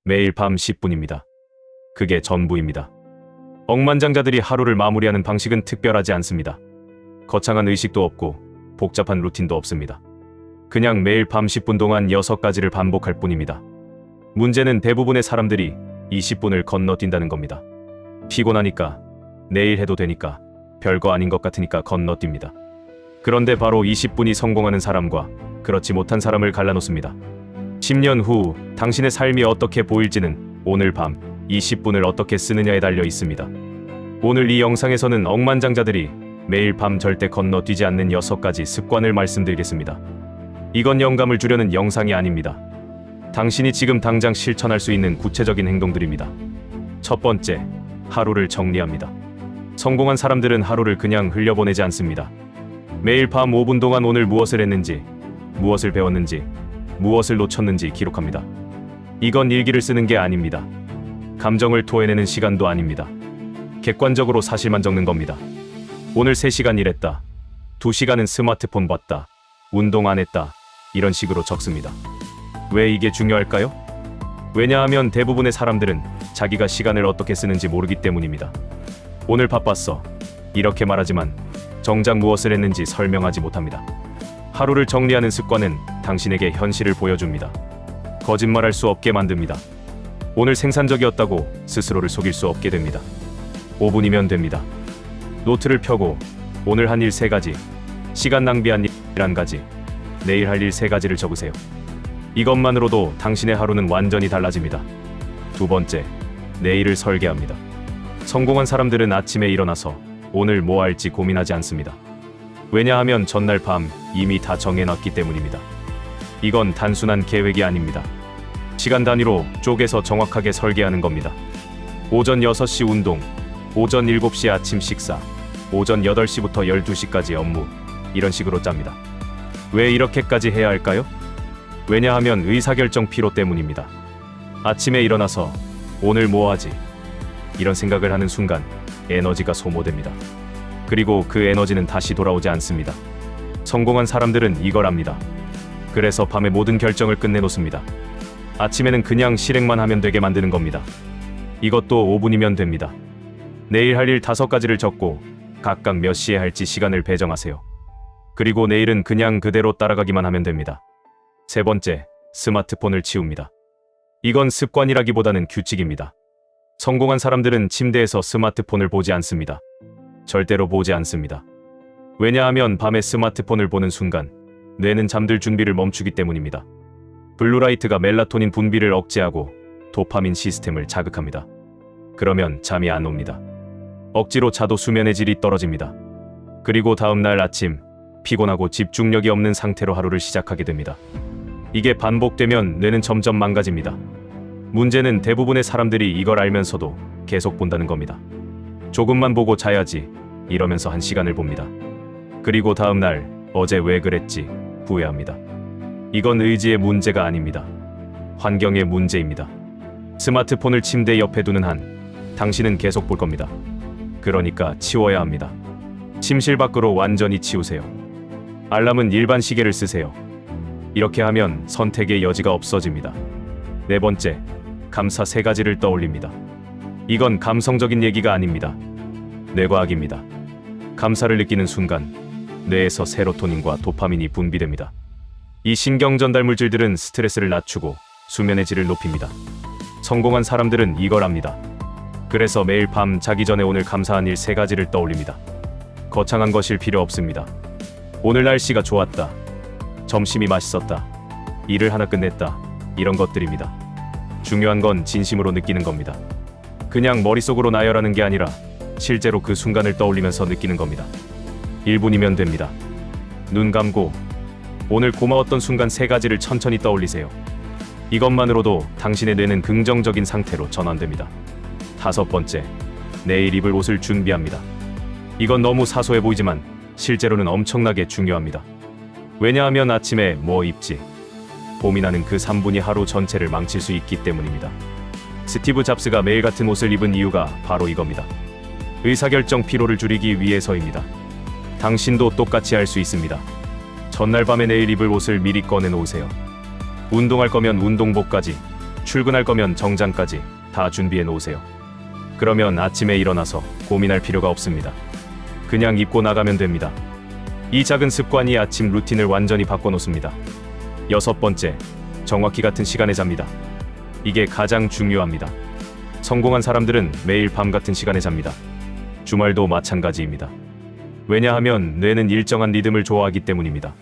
매일 밤 10분입니다. 그게 전부입니다. 억만장자들이 하루를 마무리하는 방식은 특별하지 않습니다. 거창한 의식도 없고 복잡한 루틴도 없습니다. 그냥 매일 밤 10분 동안 6가지를 반복할 뿐입니다. 문제는 대부분의 사람들이 20분을 건너뛴다는 겁니다. 피곤하니까, 내일 해도 되니까, 별거 아닌 것 같으니까 건너뜁니다. 그런데 바로 20분이 성공하는 사람과 그렇지 못한 사람을 갈라놓습니다. 10년 후 당신의 삶이 어떻게 보일지는 오늘 밤 20분을 어떻게 쓰느냐에 달려 있습니다. 오늘 이 영상에서는 억만장자들이 매일 밤 절대 건너뛰지 않는 6가지 습관을 말씀드리겠습니다. 이건 영감을 주려는 영상이 아닙니다. 당신이 지금 당장 실천할 수 있는 구체적인 행동들입니다. 첫 번째, 하루를 정리합니다. 성공한 사람들은 하루를 그냥 흘려보내지 않습니다. 매일 밤 5분 동안 오늘 무엇을 했는지, 무엇을 배웠는지, 무엇을 놓쳤는지 기록합니다. 이건 일기를 쓰는 게 아닙니다. 감정을 토해내는 시간도 아닙니다. 객관적으로 사실만 적는 겁니다. 오늘 3시간 일했다. 2시간은 스마트폰 봤다. 운동 안 했다. 이런 식으로 적습니다. 왜 이게 중요할까요? 왜냐하면 대부분의 사람들은 자기가 시간을 어떻게 쓰는지 모르기 때문입니다. 오늘 바빴어. 이렇게 말하지만 정작 무엇을 했는지 설명하지 못합니다. 하루를 정리하는 습관은 당신에게 현실을 보여줍니다. 거짓말할 수 없게 만듭니다. 오늘 생산적이었다고 스스로를 속일 수 없게 됩니다. 5분이면 됩니다. 노트를 펴고 오늘 한 일 3가지, 시간 낭비한 일 1가지, 내일 할 일 3가지를 적으세요. 이것만으로도 당신의 하루는 완전히 달라집니다. 두 번째, 내일을 설계합니다. 성공한 사람들은 아침에 일어나서 오늘 뭐 할지 고민하지 않습니다. 왜냐하면 전날 밤 이미 다 정해놨기 때문입니다. 이건 단순한 계획이 아닙니다. 시간 단위로 쪼개서 정확하게 설계하는 겁니다. 오전 6시 운동, 오전 7시 아침 식사, 오전 8시부터 12시까지 업무, 이런 식으로 짭니다. 왜 이렇게까지 해야 할까요? 왜냐하면 의사결정 피로 때문입니다. 아침에 일어나서 오늘 뭐 하지? 이런 생각을 하는 순간 에너지가 소모됩니다. 그리고 그 에너지는 다시 돌아오지 않습니다. 성공한 사람들은 이걸 압니다. 그래서 밤에 모든 결정을 끝내놓습니다. 아침에는 그냥 실행만 하면 되게 만드는 겁니다. 이것도 5분이면 됩니다. 내일 할 일 5가지를 적고 각각 몇 시에 할지 시간을 배정하세요. 그리고 내일은 그냥 그대로 따라가기만 하면 됩니다. 세 번째, 스마트폰을 치웁니다. 이건 습관이라기보다는 규칙입니다. 성공한 사람들은 침대에서 스마트폰을 보지 않습니다. 절대로 보지 않습니다. 왜냐하면 밤에 스마트폰을 보는 순간 뇌는 잠들 준비를 멈추기 때문입니다. 블루라이트가 멜라토닌 분비를 억제하고 도파민 시스템을 자극합니다. 그러면 잠이 안 옵니다. 억지로 자도 수면의 질이 떨어집니다. 그리고 다음날 아침 피곤하고 집중력이 없는 상태로 하루를 시작하게 됩니다. 이게 반복되면 뇌는 점점 망가집니다. 문제는 대부분의 사람들이 이걸 알면서도 계속 본다는 겁니다. 조금만 보고 자야지 이러면서 1시간을 봅니다. 그리고 다음날 어제 왜 그랬지 후회합니다. 이건 의지의 문제가 아닙니다. 환경의 문제입니다. 스마트폰을 침대 옆에 두는 한 당신은 계속 볼 겁니다. 그러니까 치워야 합니다. 침실 밖으로 완전히 치우세요. 알람은 일반 시계를 쓰세요. 이렇게 하면 선택의 여지가 없어집니다. 네 번째, 감사 3가지를 떠올립니다. 이건 감성적인 얘기가 아닙니다. 뇌과학입니다. 감사를 느끼는 순간 뇌에서 세로토닌과 도파민이 분비됩니다. 이 신경 전달 물질들은 스트레스를 낮추고 수면의 질을 높입니다. 성공한 사람들은 이걸 압니다. 그래서 매일 밤 자기 전에 오늘 감사한 일 3가지를 떠올립니다. 거창한 것일 필요 없습니다. 오늘 날씨가 좋았다. 점심이 맛있었다. 일을 하나 끝냈다. 이런 것들입니다. 중요한 건 진심으로 느끼는 겁니다. 그냥 머릿속으로 나열하는 게 아니라 실제로 그 순간을 떠올리면서 느끼는 겁니다. 1분이면 됩니다. 눈 감고 오늘 고마웠던 순간 3가지를 천천히 떠올리세요. 이것만으로도 당신의 뇌는 긍정적인 상태로 전환됩니다. 5번째, 내일 입을 옷을 준비합니다. 이건 너무 사소해 보이지만 실제로는 엄청나게 중요합니다. 왜냐하면 아침에 뭐 입지 고민하는 그 3분이 하루 전체를 망칠 수 있기 때문입니다. 스티브 잡스가 매일 같은 옷을 입은 이유가 바로 이겁니다. 의사결정 피로를 줄이기 위해서입니다. 당신도 똑같이 할 수 있습니다. 전날 밤에 내일 입을 옷을 미리 꺼내 놓으세요. 운동할 거면 운동복까지, 출근할 거면 정장까지 다 준비해 놓으세요. 그러면 아침에 일어나서 고민할 필요가 없습니다. 그냥 입고 나가면 됩니다. 이 작은 습관이 아침 루틴을 완전히 바꿔놓습니다. 6번째, 정확히 같은 시간에 잡니다. 이게 가장 중요합니다. 성공한 사람들은 매일 밤 같은 시간에 잡니다. 주말도 마찬가지입니다. 왜냐하면 뇌는 일정한 리듬을 좋아하기 때문입니다.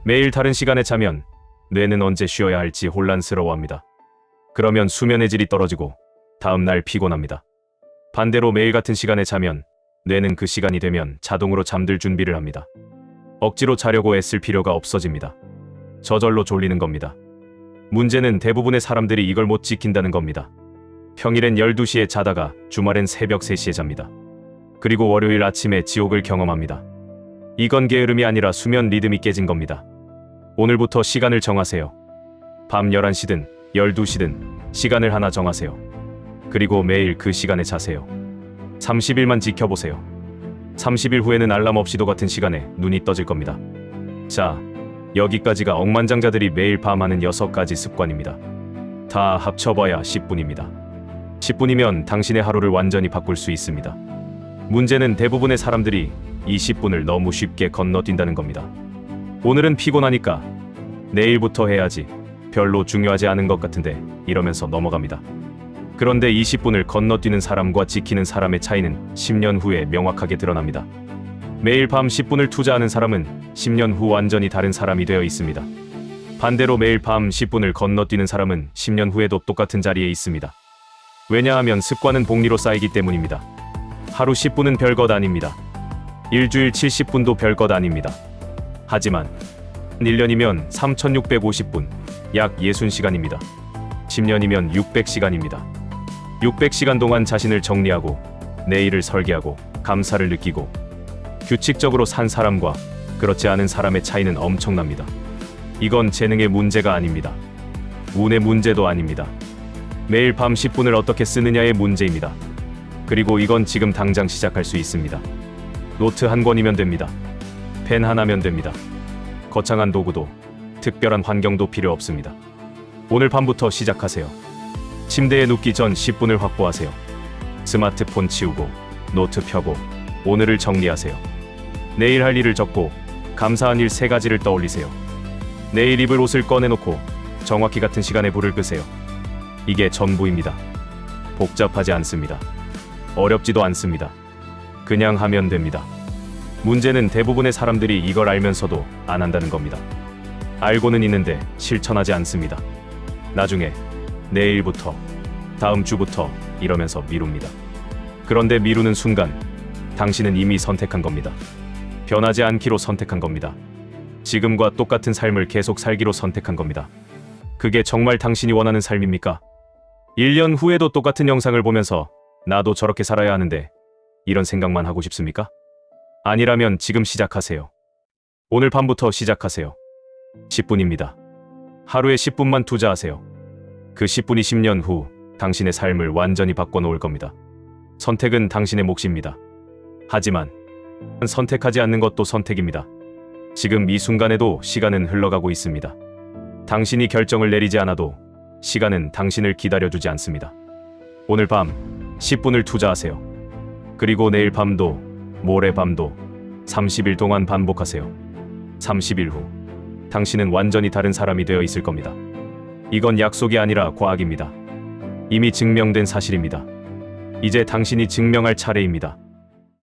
매일 다른 시간에 자면 뇌는 언제 쉬어야 할지 혼란스러워합니다. 그러면 수면의 질이 떨어지고 다음날 피곤합니다. 반대로 매일 같은 시간에 자면 뇌는 그 시간이 되면 자동으로 잠들 준비를 합니다. 억지로 자려고 애쓸 필요가 없어집니다. 저절로 졸리는 겁니다. 문제는 대부분의 사람들이 이걸 못 지킨다는 겁니다. 평일엔 12시에 자다가 주말엔 새벽 3시에 잡니다. 그리고 월요일 아침에 지옥을 경험합니다. 이건 게으름이 아니라 수면 리듬이 깨진 겁니다. 오늘부터 시간을 정하세요. 밤 11시든 12시든 시간을 하나 정하세요. 그리고 매일 그 시간에 자세요. 30일만 지켜보세요. 30일 후에는 알람 없이도 같은 시간에 눈이 떠질 겁니다. 자, 여기까지가 억만장자들이 매일 밤 하는 6가지 습관입니다. 다 합쳐봐야 10분입니다. 10분이면 당신의 하루를 완전히 바꿀 수 있습니다. 문제는 대부분의 사람들이 이 10분을 너무 쉽게 건너뛴다는 겁니다. 오늘은 피곤하니까 내일부터 해야지, 별로 중요하지 않은 것 같은데 이러면서 넘어갑니다. 그런데 20분을 건너뛰는 사람과 지키는 사람의 차이는 10년 후에 명확하게 드러납니다. 매일 밤 10분을 투자하는 사람은 10년 후 완전히 다른 사람이 되어 있습니다. 반대로 매일 밤 10분을 건너뛰는 사람은 10년 후에도 똑같은 자리에 있습니다. 왜냐하면 습관은 복리로 쌓이기 때문입니다. 하루 10분은 별것 아닙니다. 일주일 70분도 별것 아닙니다. 하지만 1년이면 3650분, 약 60시간입니다. 10년이면 600시간입니다. 600시간 동안 자신을 정리하고 내일을 설계하고 감사를 느끼고 규칙적으로 산 사람과 그렇지 않은 사람의 차이는 엄청납니다. 이건 재능의 문제가 아닙니다. 운의 문제도 아닙니다. 매일 밤 10분을 어떻게 쓰느냐의 문제입니다. 그리고 이건 지금 당장 시작할 수 있습니다. 노트 한 권이면 됩니다. 펜 하나면 됩니다. 거창한 도구도 특별한 환경도 필요 없습니다. 오늘 밤부터 시작하세요. 침대에 눕기 전 10분을 확보하세요. 스마트폰 치우고 노트 펴고 오늘을 정리하세요. 내일 할 일을 적고 감사한 일 3가지를 떠올리세요. 내일 입을 옷을 꺼내놓고 정확히 같은 시간에 불을 끄세요. 이게 전부입니다. 복잡하지 않습니다. 어렵지도 않습니다. 그냥 하면 됩니다. 문제는 대부분의 사람들이 이걸 알면서도 안 한다는 겁니다. 알고는 있는데 실천하지 않습니다. 나중에, 내일부터, 다음 주부터 이러면서 미룹니다. 그런데 미루는 순간 당신은 이미 선택한 겁니다. 변하지 않기로 선택한 겁니다. 지금과 똑같은 삶을 계속 살기로 선택한 겁니다. 그게 정말 당신이 원하는 삶입니까? 1년 후에도 똑같은 영상을 보면서 나도 저렇게 살아야 하는데 이런 생각만 하고 싶습니까? 아니라면 지금 시작하세요. 오늘 밤부터 시작하세요. 10분입니다. 하루에 10분만 투자하세요. 그 10분이 10년 후 당신의 삶을 완전히 바꿔놓을 겁니다. 선택은 당신의 몫입니다. 하지만 선택하지 않는 것도 선택입니다. 지금 이 순간에도 시간은 흘러가고 있습니다. 당신이 결정을 내리지 않아도 시간은 당신을 기다려주지 않습니다. 오늘 밤 10분을 투자하세요. 그리고 내일 밤도 모레 밤도 30일 동안 반복하세요. 30일 후 당신은 완전히 다른 사람이 되어 있을 겁니다. 이건 약속이 아니라 과학입니다. 이미 증명된 사실입니다. 이제 당신이 증명할 차례입니다.